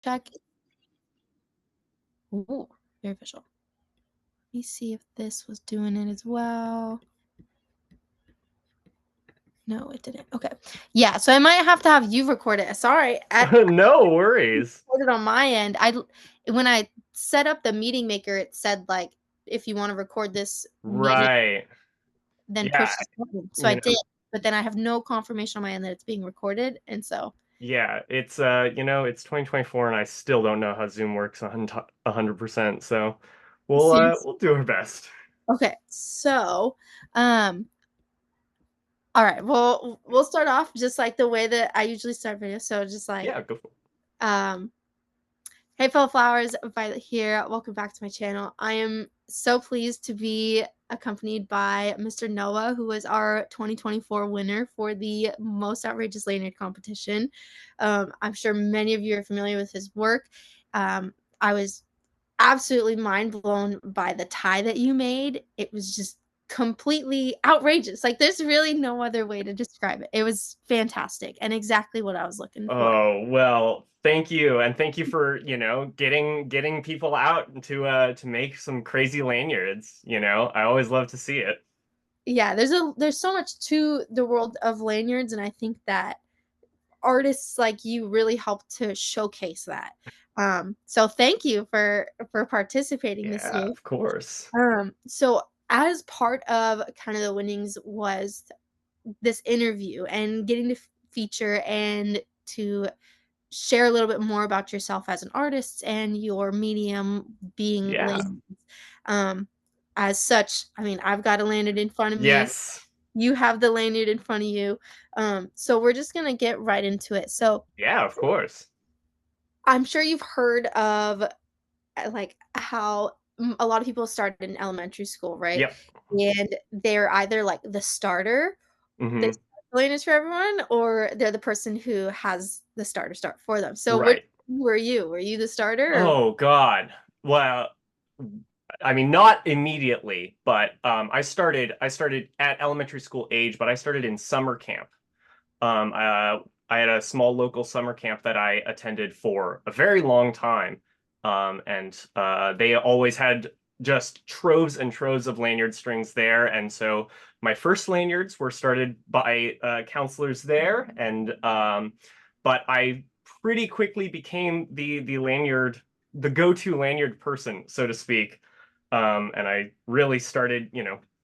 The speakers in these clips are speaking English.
check. Ooh, very visual. Let me see if this was doing it as well. No, it didn't. Okay. Yeah, so I might have to have you record it. Sorry. I No worries. recorded on my end. When I set up the meeting maker, it said like if you want to record this meeting, Right. then Yeah, push this button. So I you did, know, but then I have no confirmation on my end that it's being recorded, and so yeah, it's 2024 and I still don't know how Zoom works 100%. So seems we'll do our best. okay. So, um, all right. Well, we'll start off just like the way that I usually start videos. So just like, Yeah, go for it. um, hey, fellow flowers, Violet here. Welcome back to my channel. I am so pleased to be accompanied by Mr. Noah, who was our 2024 winner for the most outrageous lanyard competition. I'm sure many of you are familiar with his work. I was absolutely mind blown by the tie that you made. It was just completely outrageous. Like there's really no other way to describe it. It was fantastic and exactly what I was looking for. Oh, well, thank you. And thank you for, getting people out to make some crazy lanyards, I always love to see it. Yeah, there's so much to the world of lanyards, and I think that artists like you really help to showcase that. So thank you for participating this Yeah, year. of course. So as part of kind of the winnings was this interview and getting to feature and to share a little bit more about yourself as an artist and your medium being Yeah. lanyards. Um, as such, I mean, I've got a lanyard in front of me. Yes. You have the lanyard in front of you. So we're just gonna get right into it. So Yeah, of course. I'm sure you've heard of like how a lot of people start in elementary school, right? Yep. And they're either like the starter Hmm. that is for everyone, or they're the person who has the starter start for them. So which Right. were you? Were you the starter or Oh God. Well, I mean, not immediately, but I started at elementary school age, but I started in summer camp. I had a small local summer camp that I attended for a very long time. And they always had just troves and troves of lanyard strings there. And so my first lanyards were started by counselors there. But I pretty quickly became the go-to lanyard person, so to speak. And I really started,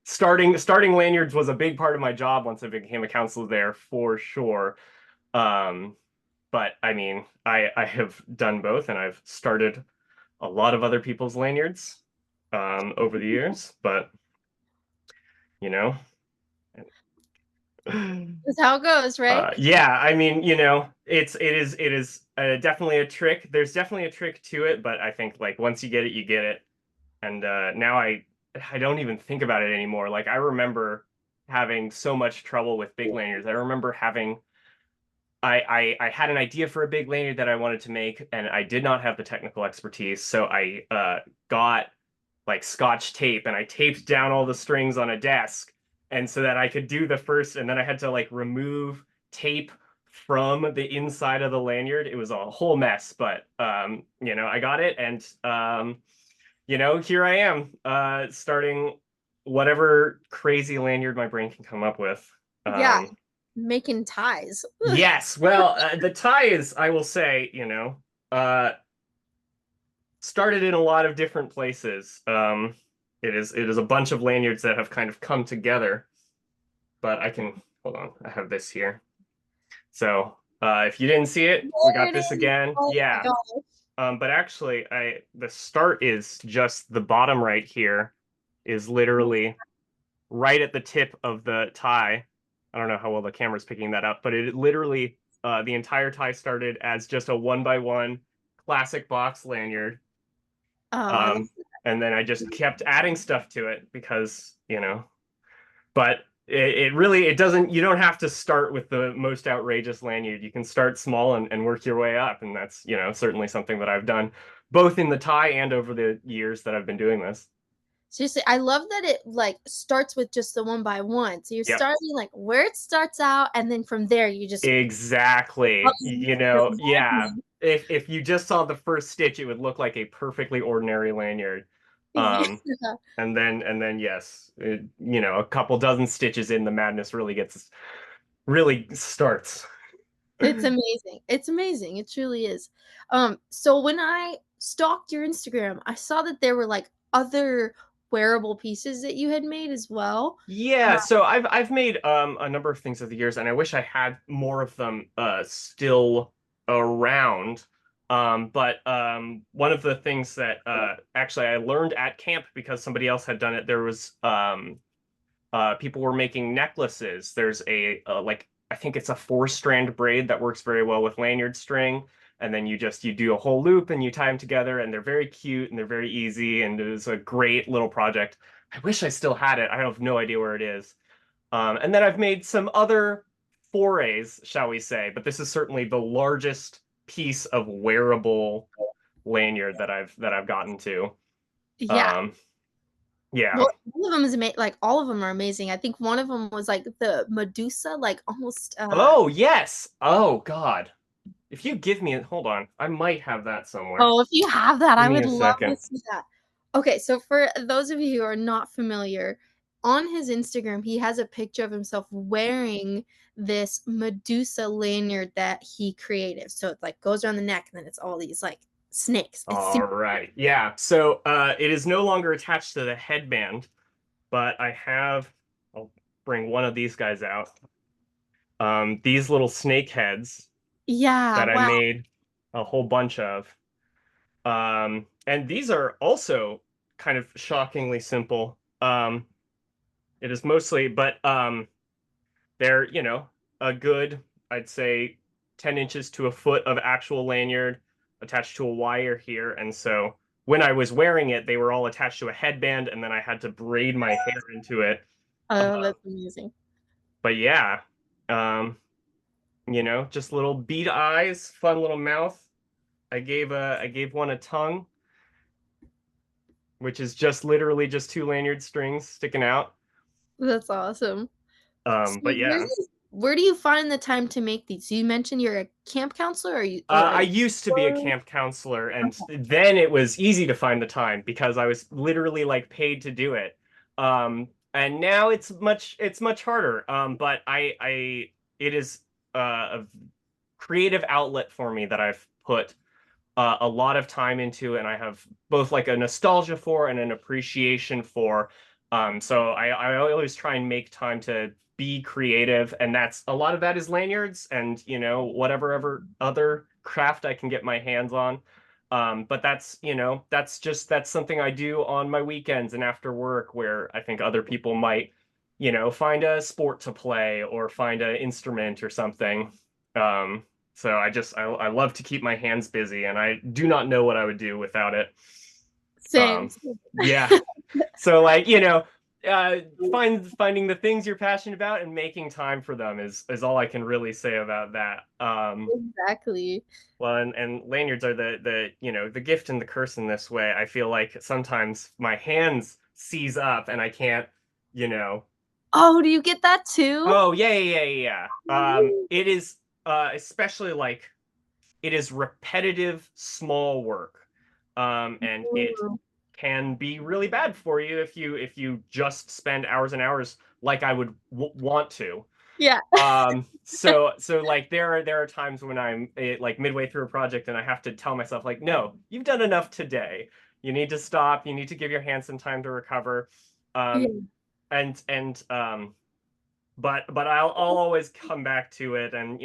starting lanyards was a big part of my job once I became a counselor there for sure. Um, but I mean, I have done both, and I've started a lot of other people's lanyards over the years. But you know, that's how it goes, right? yeah, I mean, it is definitely a trick. There's definitely a trick to it, but I think like once you get it, you get it. And now I don't even think about it anymore. Like I remember having so much trouble with big lanyards. I remember having I had an idea for a big lanyard that I wanted to make, and I did not have the technical expertise, so I got like Scotch tape and I taped down all the strings on a desk, and so that I could do the first, and then I had to like remove tape from the inside of the lanyard. It was a whole mess, but I got it, and here I am, starting whatever crazy lanyard my brain can come up with. Yeah, Um, making ties. Yes, well, the tie is, I will say, uh, started in a lot of different places. It is a bunch of lanyards that have kind of come together. But I can hold on. I have this here. So, if you didn't see it, we There got it this is. again. Oh my Yeah. gosh. But actually, I the start is just the bottom right here is literally right at the tip of the tie. I don't know how well the camera's picking that up, but it literally the entire tie started as just a one by one classic box lanyard. Oh, I love Um, and then I just kept adding stuff to it because, but it doesn't, you don't have to start with the most outrageous lanyard. You can start small and work your way up. And that's, certainly something that I've done both in the tie and over the years that I've been doing this. Seriously, I love that it like starts with just the one by one. So you're Yep. starting like where it starts out, and then from there you just Exactly. You just know, yeah. maddening. If you just saw the first stitch, it would look like a perfectly ordinary lanyard. Yeah. Um, and then yes, a couple dozen stitches in, the madness really starts. It's amazing. It's amazing. It truly is. So when I stalked your Instagram, I saw that there were like other wearable pieces that you had made as well. Yeah, so I've made a number of things over the years, and I wish I had more of them still around. But one of the things that actually I learned at camp because somebody else had done it, there was people were making necklaces. There's like I think it's a 4-strand braid that works very well with lanyard string, and then you do a whole loop and you tie them together, and they're very cute and they're very easy, and it was a great little project. I wish I still had it. I have no idea where it is. And then I've made some other forays, shall we say, but this is certainly the largest piece of wearable lanyard that I've gotten to. Yeah. Um, yeah. Well, all of them is like all of them are amazing. I think one of them was like the Medusa, like almost Oh, yes. Oh, God. If you give me hold on, I might have that somewhere. oh, if you have that, Give I me would a love to second. see that. Okay, so for those of you who are not familiar, on his Instagram, he has a picture of himself wearing this Medusa lanyard that he created. So it like goes around the neck and then it's all these like snakes. It's All super right. Yeah. So it is no longer attached to the headband, but I'll bring one of these guys out. These little snake heads yeah, that I wow. made a whole bunch of. And these are also kind of shockingly simple. It is mostly, but they're, a good, I'd say, 10 inches to a foot of actual lanyard attached to a wire here. And so when I was wearing it, they were all attached to a headband, and then I had to braid my hair into it. Oh, Uh, that's amazing. but yeah, um, just little bead eyes, fun little mouth. I gave one a tongue, which is just literally just 2 lanyard strings sticking out. That's awesome. So But yeah. where do you find the time to make these? You mentioned you're a camp counselor, or are I you? used to be a camp counselor, and then it was easy to find the time because I was literally like paid to do it. And now it's much harder. But it is a creative outlet for me that I've put a lot of time into, and I have both like a nostalgia for and an appreciation for. So I always try and make time to be creative, and that's a lot of that is lanyards and whatever ever other craft I can get my hands on. But that's something I do on my weekends and after work, where I think other people might, find a sport to play or find an instrument or something. Um, so I love to keep my hands busy, and I do not know what I would do without it. Same. Um, yeah. So like, uh, finding the things you're passionate about and making time for them is all I can really say about that. Exactly. Well, and lanyards are the gift and the curse in this way. I feel like sometimes my hands seize up and I can't, you know. Oh, do you get that too? Oh, yeah, yeah, yeah, yeah. It is especially like it is repetitive small work. And it Ooh. can be really bad for you if you just spend hours and hours like I would want to. Yeah. So like there are times when I'm like midway through a project and I have to tell myself like, no, you've done enough today. You need to stop. You need to give your hands some time to recover. Yeah. Um, and but I'll always come back to it, and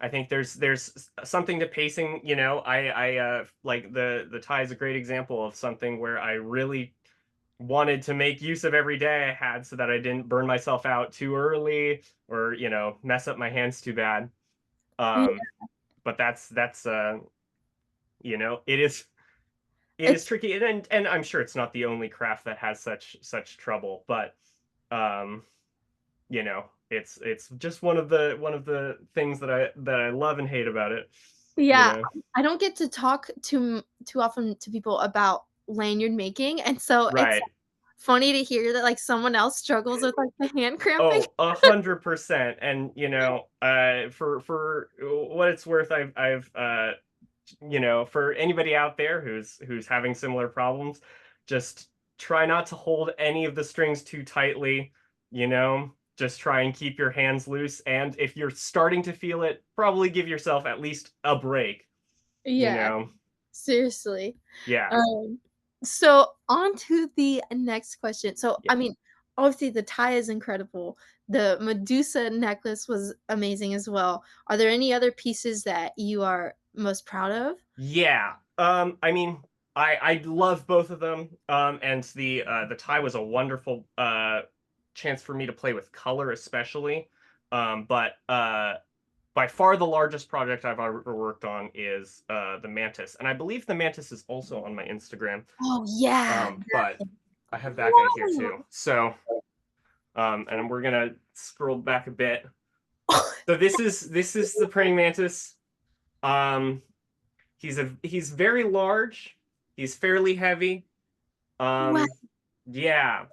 I think there's something to pacing. I like the tie is a great example of something where I really wanted to make use of every day I had so that I didn't burn myself out too early or mess up my hands too bad. Yeah. But that's it is It's tricky, and I'm sure it's not the only craft that has such trouble, but um it's just one of the things that I love and hate about it. you yeah, know I don't get to talk too often to people about lanyard making, and so it's right. funny to hear that, like, someone else struggles with, like, the hand cramping. Oh, 100%. And for what it's worth, for anybody out there who's having similar problems, just try not to hold any of the strings too tightly, you know. Just try and keep your hands loose, and if you're starting to feel it, probably give yourself at least a break, you Yeah, know. seriously. Yeah. Um, so on to the next question. So, Yeah. I mean, obviously the tie is incredible. The Medusa necklace was amazing as well. Are there any other pieces that you are most proud of? Yeah. I mean, I love both of them. And the tie was a wonderful chance for me to play with color, especially. But by far the largest project I've ever worked on is the Mantis, and I believe the Mantis is also on my Instagram. Oh, yeah. But I have that guy here too. Wow. So and we're gonna scroll back a bit. So this is the praying mantis. Um, he's very large. He's fairly heavy. Wow. Um, yeah,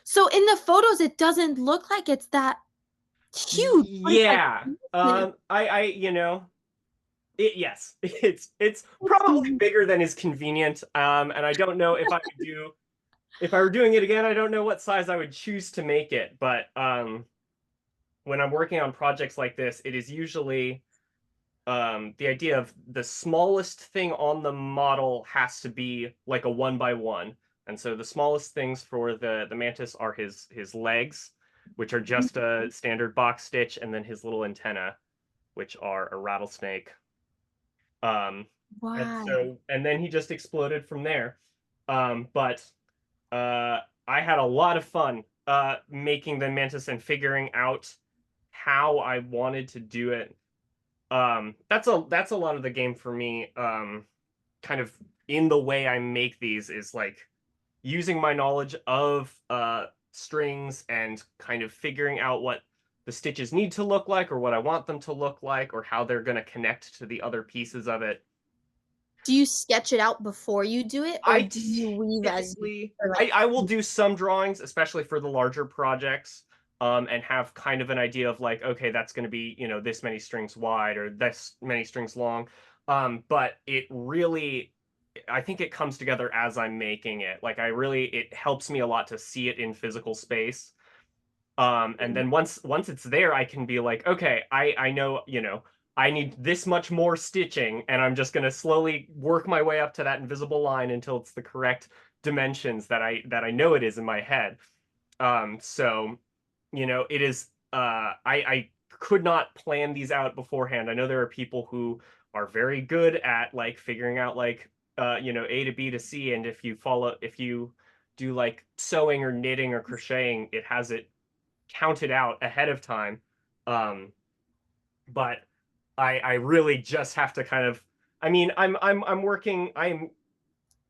So in the photos, it doesn't look like it's that huge, but it's, like, yeah. massive. Yes, it's probably bigger than is convenient. And I don't know if I were doing it again, I don't know what size I would choose to make it. But when I'm working on projects like this, it is usually the idea of the smallest thing on the model has to be like a 1 by 1. And so the smallest things for the mantis are his legs, which are just a standard box stitch, and then his little antenna, which are a rattlesnake. Um, Wow. and then he just exploded from there. But I had a lot of fun making the mantis and figuring out how I wanted to do it. That's a lot of the game for me. Kind of in the way I make these is like using my knowledge of strings and kind of figuring out what the stitches need to look like, or what I want them to look like, or how they're going to connect to the other pieces of it. Do you sketch it out before you do it, or I do you weave as you typically or, I will like do some drawings, especially for the larger projects, and have kind of an idea of like, okay, that's going to be, this many strings wide or this many strings long. But it really, I think it comes together as I'm making it. Like it helps me a lot to see it in physical space. And then once it's there, I can be like, okay, I know, I need this much more stitching, and I'm just gonna slowly work my way up to that invisible line until it's the correct dimensions that I know it is in my head. So it is I could not plan these out beforehand. I know there are people who are very good at like figuring out like A to B to C, and if you do like sewing or knitting or crocheting, it has it counted out ahead of time. Um, but I really just have to kind of, I mean, I'm working, I'm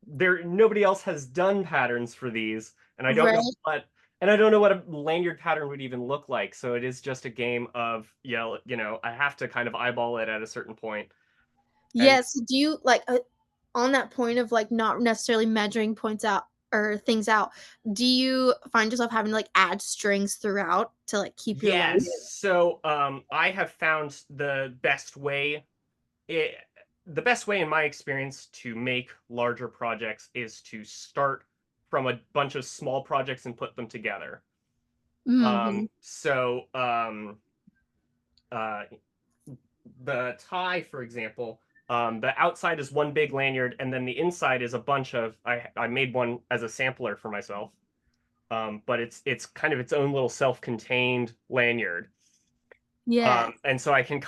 there, nobody else has done patterns for these, and I don't know right? what and I don't know what a lanyard pattern would even look like. So it is just a game of, I have to kind of eyeball it at a certain point. And Yes, do you like, on that point of, like, not necessarily measuring points out or things out, do you find yourself having to, like, add strings throughout to, like, keep your line? yes, so I have found i- the best way in my experience to make larger projects is to start from a bunch of small projects and put them together. Mhm. Uh, the tie, for example, the outside is one big lanyard, and then the inside is a bunch of. I made one as a sampler for myself, but it's kind of its own little self-contained lanyard. Yes, And so I can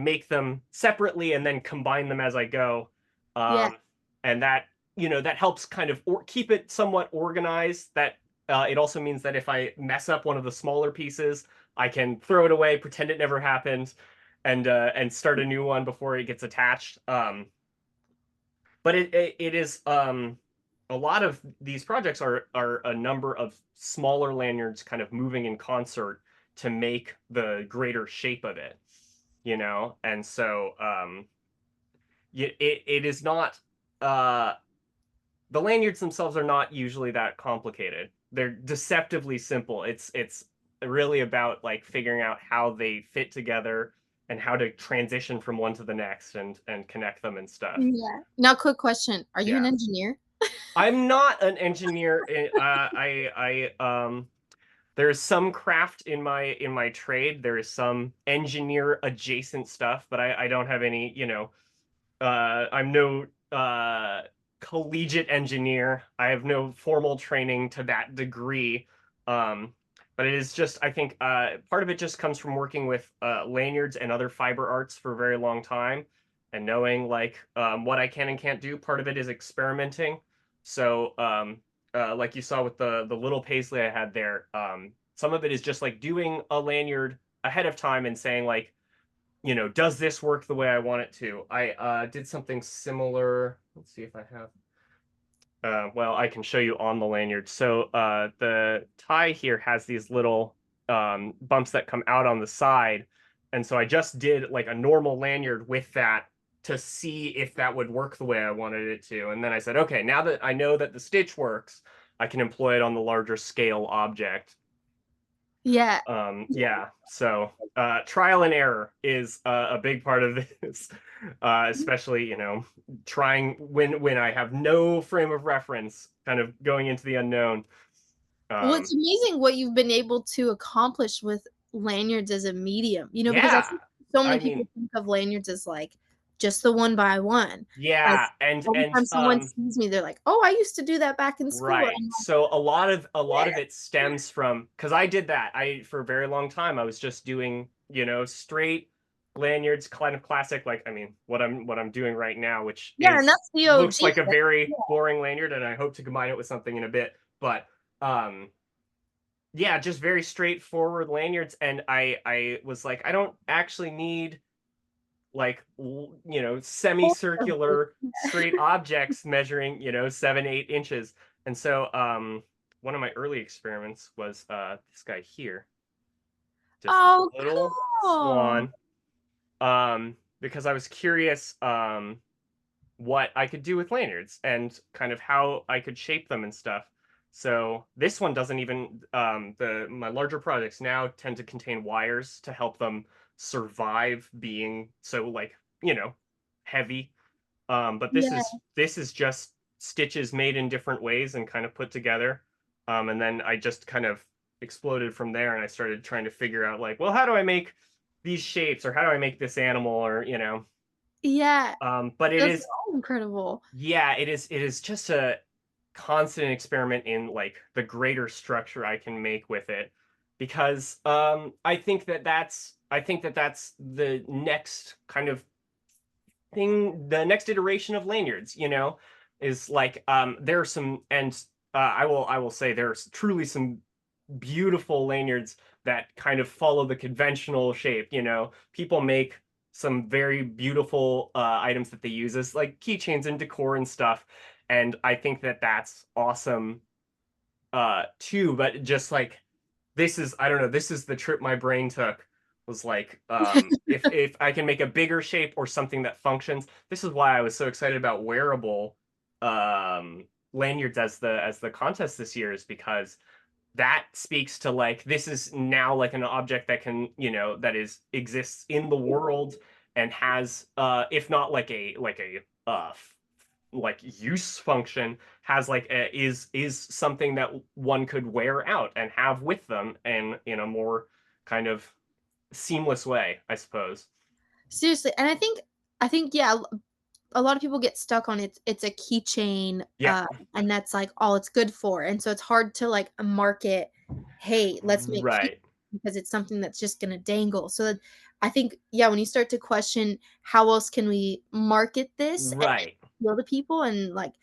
make them separately and then combine them as I go. yeah, And that helps kind of keep it somewhat organized. That it also means that if I mess up one of the smaller pieces, I can throw it away, pretend it never happened, and start a new one before it gets attached. But it is a lot of these projects are a number of smaller lanyards kind of moving in concert to make the greater shape of it, and so it is not uh the lanyards themselves are not usually that complicated. They're deceptively simple. It's really about like figuring out how they fit together and how to transition from one to the next and connect them and stuff. Yeah. Now, quick question. Are you an Yeah. engineer? I'm not an engineer. There is some craft in my trade. There is some engineer adjacent stuff, but I don't have any, I'm no collegiate engineer. I have no formal training to that degree. Um, but it is just, I think, part of it just comes from working with lanyards and other fiber arts for a very long time and knowing like what I can and can't do. Part of it is experimenting. So, like you saw with the little paisley I had there, some of it is just like doing a lanyard ahead of time and saying like, does this work the way I want it to? I did something similar. Let's see if I have. Well, I can show you on the lanyard. So the tie here has these little bumps that come out on the side. And so I just did like a normal lanyard with that to see if that would work the way I wanted it to. And then I said, okay, now that I know that the stitch works, I can employ it on the larger scale object. Yeah. Yeah, so trial and error is a big part of this, especially, trying when I have no frame of reference, kind of going into the unknown. Well, it's Um, amazing what you've been able to accomplish with lanyards as a medium, because I yeah, think so I many people mean, think of lanyards as like just the one by one. Like yeah, every and time someone sees me, they're like, "Oh, I used to do that back in school." right. I'm So a lot like, of it stems from because I did that. I for a very long time I was just doing, straight lanyards, kind of classic, like I mean, what I'm doing right now, which yeah, and that's the looks OG. like a very boring lanyard, and I hope to combine it with something in a bit. But um yeah, just very straightforward lanyards, and I was like, I don't actually need like semicircular straight objects measuring 7-8 inches. And so one of my early experiments was this guy here, just this Oh, little cool. swan, because I was curious what I could do with lanyards and kind of how I could shape them and stuff. So this one doesn't even the my larger projects now tend to contain wires to help them survive being so like, heavy. But this Yeah. is this is just stitches made in different ways and kind of put together. And then I just kind of exploded from there and I started trying to figure out like, well, how do I make these shapes or how do I make this animal or, Yeah. but it Those is are all incredible. yeah, it is just a constant experiment in like the greater structure I can make with it because I think that that's the next kind of thing, the next iteration of lanyards, is like there are some and I will say there's truly some beautiful lanyards that kind of follow the conventional shape. People make some very beautiful items that they use as like keychains and decor and stuff. And I think that that's awesome too. But just like I don't know, this is the trip my brain took was like if I can make a bigger shape or something that functions. This is why I was so excited about wearable lanyards as the contest this year is because that speaks to like this is now like an object that can that is exists in the world and has if not like a like use function has like is something that one could wear out and have with them and in a more kind of seamless way, I suppose. Seriously, and I think yeah, a lot of people get stuck on it's a keychain, Yeah, and that's like all it's good for, and so it's hard to like market, hey, let's make key, right, because it's something that's just going to dangle. So that, I think, yeah, when you start to question how else can we market this and right, appeal to people and like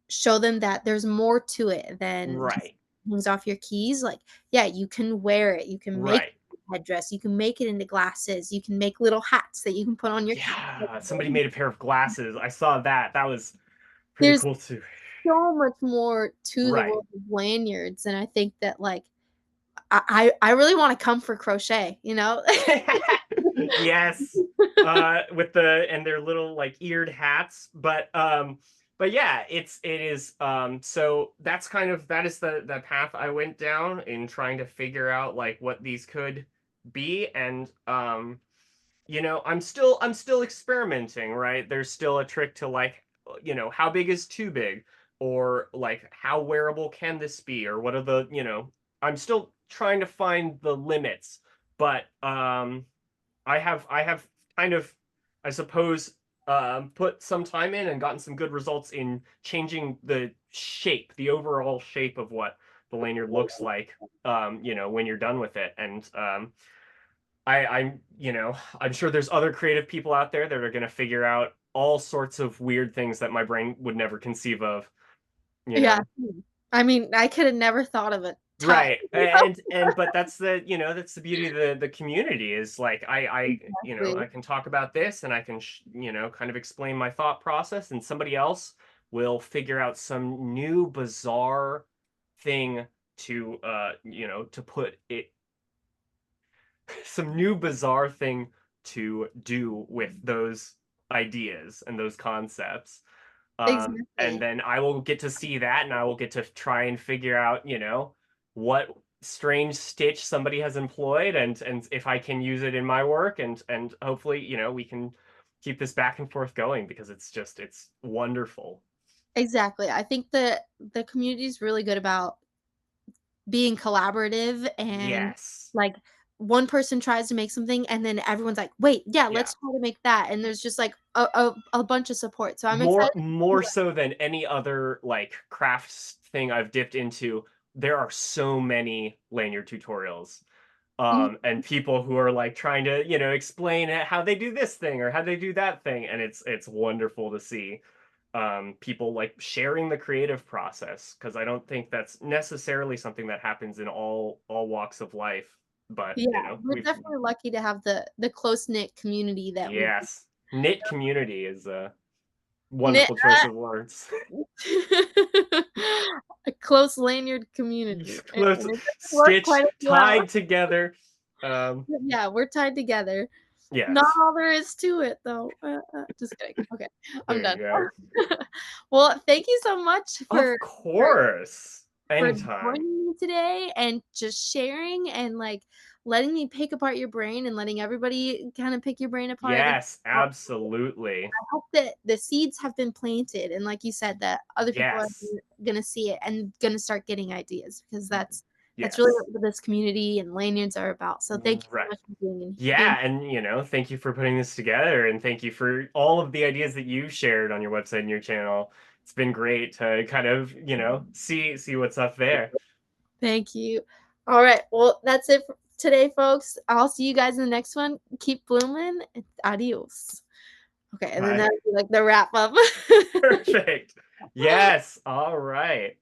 show them that there's more to it than just right, things off your keys, like, yeah, you can wear it, you can make right. a headdress, you can make it into glasses, you can make little hats that you can put on your cat. Yeah, somebody made a pair of glasses. I saw that. That was pretty There's cool too. so much more to the Right. world of lanyards, and I think that like I really want to come for crochet, you know? Yes. With their little like eared hats, but but yeah, it is so that is the path I went down in trying to figure out like what these could be. And I'm still experimenting, right? There's still a trick to like, how big is too big, or like how wearable can this be, or what are I'm still trying to find the limits. But I have kind of, I suppose, put some time in and gotten some good results in changing the overall shape of what the lanyard looks like, when you're done with it. And I'm sure there's other creative people out there that are going to figure out all sorts of weird things that my brain would never conceive of, you Yeah. know. I mean, I could have never thought of a tie. Right. And but that's the beauty of the community is like I Exactly. can talk about this and I can kind of explain my thought process, and somebody else will figure out some new bizarre thing to put it some new bizarre thing to do with those ideas and those concepts. And Exactly. then I will get to see that, and I will get to try and figure out, what strange stitch somebody has employed, and if I can use it in my work, and hopefully, we can keep this back and forth going, because it's wonderful. Exactly. I think the community is really good about being collaborative and, Yes. like, one person tries to make something and then everyone's like, "Wait, yeah, Yeah. let's try to make that," and there's just, like, a bunch of support, so I'm more excited to see more what. so than any other like crafts thing I've dipped into. There are so many lanyard tutorials, Mhm. and people who are like trying to explain how they do this thing or how they do that thing, and it's wonderful to see people like sharing the creative process, because I don't think that's necessarily something that happens in all walks of life. But Yeah, we're we've definitely lucky to have the close-knit community that we do. yes, knit community is a Knit wonderful choice of words. a close lanyard community, Close, and it does work quite stitched, well. tied together. Um, Yeah, we're tied together. Not yes, all there is to it, though. Just kidding. Okay, I'm there you done. go. Well, thank you so much Of for course, for anytime. joining me today and just sharing and, like, letting me pick apart your brain and letting everybody kinda pick your brain apart at the Yes, absolutely. hope that the seeds have been planted and like you said, that other people are Yes, gonna see it and gonna start getting ideas because that's really yes. what this community and lanyards are about. So thank you so Right. much for being Yeah, and thank you for putting this together, and thank you for all of the ideas that you've shared on your website and your channel. It's been great to kind of, see what's up there. Thank you. All right. Well, that's it for today, folks. I'll see you guys in the next one. Keep blooming. And adios. Okay, and then Bye. that'll be like the wrap up. Perfect. Yes. All right.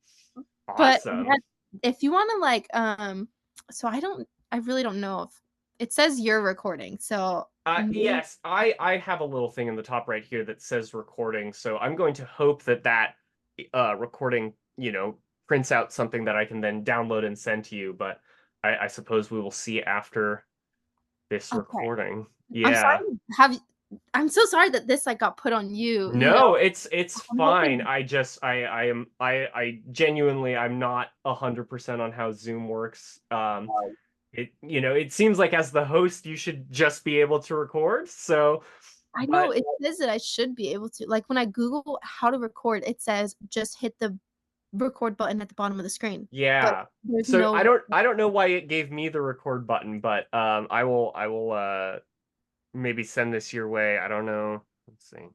But yeah, Awesome. if you wanna like, so I really don't know if it says you're recording, so maybe. Yes, I have a little thing in the top right here that says recording, so I'm going to hope that recording, prints out something that I can then download and send to you. But I suppose we will see after this Okay. recording. I'm sorry Yeah. to have I'm so sorry that this, like, got put on you, you know? No, it's I'm fine. hoping. I just I genuinely I'm not 100% on how Zoom works. It seems like as the host you should just be able to record. So, I know but it says that I should be able to like, when I Google how to record, it says just hit the record button at the bottom of the screen, but yeah. there's So no. I don't know why it gave me the record button, but I will maybe send this your way. I don't know. Let's see.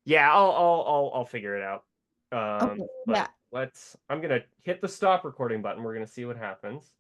Yeah, I'll figure it out. Okay, But yeah. I'm gonna hit the stop recording button. We're gonna see what happens.